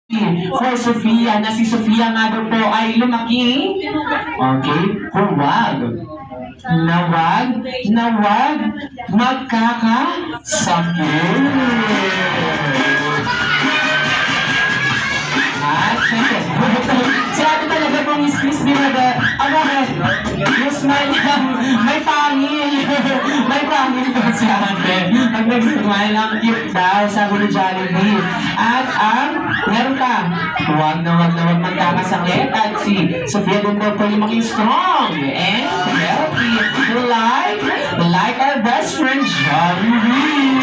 For Sofia, na si Sofia nga daw po ay lumaki. Okay? Huwag. Nawag magkakasakit. At syempre, si ate talaga pong is binaga, yung smile niya, may pangil. May pangil po si ate. Pag nag-smile, ang cute daw, sabi ni Jollibee. At meron pa, huwag na huwag magkakasakit. At si Sofia din daw po yung maging strong and healthy. Like our best friend, Jollibee.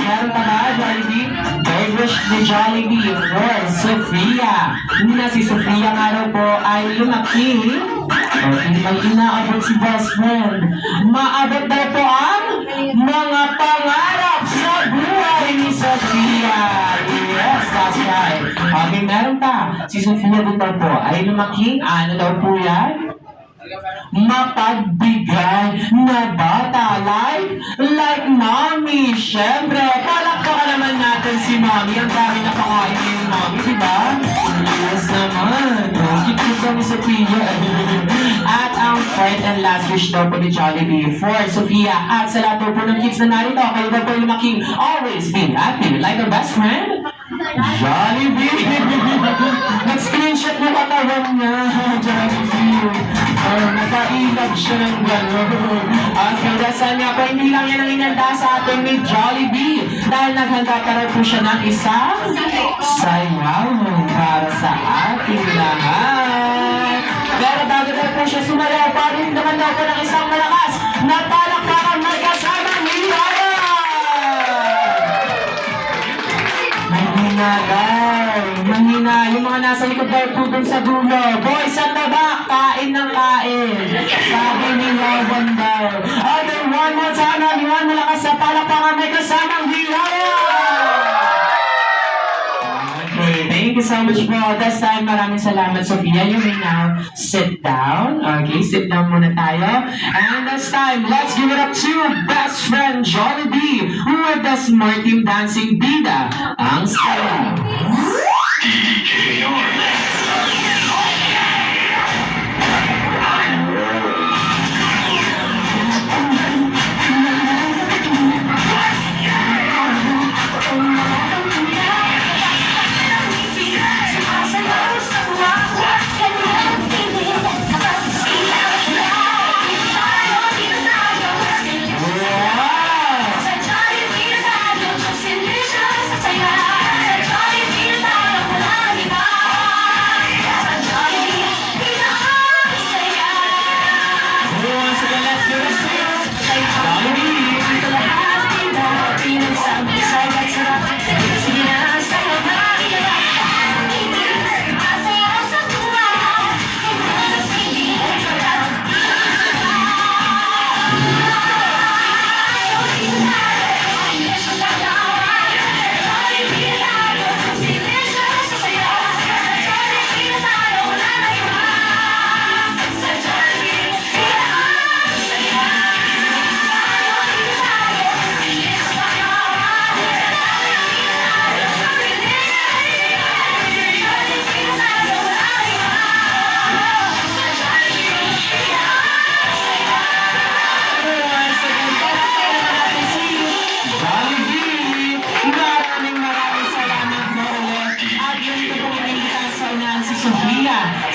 Meron pa ba, Jollibee? Third wish ni Jollibee for Sofia. Na si Sofia nga raw po ay lumaki. Hindi may inaabot si best friend. Maabot daw po ang mga pangarap sa buhay ni Sofia. Yes, that's right. Okay, meron pa. Si Sofia din daw po ay lumaki. Ano daw po yan? Mapagbigay na bata, like mommy. Syempre, palakpakan naman natin si mommy. Ang dami na pakain ni mommy, diba? Yes naman. Kikit kami sa Sophia. At ang fourth and last wish daw po ni Jollibee for Sofia. At sa lahat po ng kids na narito, kayo daw po lumaking always be happy. Like our best friend, Jollibee. Nag-screenshot mo katawan niya, Jollibee. Napailag siya ng gano'n. At kadasan niya po, hindi lang yan ang inanda sa atin ni Jollibee. Dahil naghanda pa rin po siya ng isang sayaw para sa ating lahat. Pero bago na po siya sumayaw, parin naman daw po ng isang malakas na palakpakan may kasamang hilala. Manghina. Yung mga nasa likod daw po dun sa dulo. Boys at baba, kain ng kain. Sabi ni Lawan daw. Okay, one more time, everyone. Malakas sa palakpakan may kasamang hilala. Okay, thank you so much po. This time, maraming salamat, Sofia. You may now sit down. Okay, sit down muna tayo. And this time, let's give it up to best friend Jollibee, who with the Smart Team Dancing Bida. Ang saya.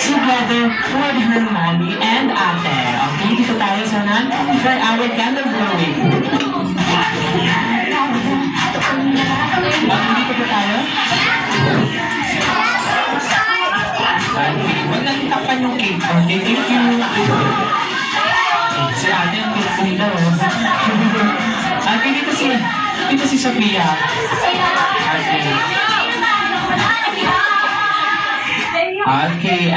Together with her mommy and ate. Okay, dito tayo sa nan for our candle blowing. Dito po tayo. Okay, huwag natin tapan yung cake. Okay, thank you. Si ate ang beautiful daw. Okay, dito si Sofia. Okay. Okay.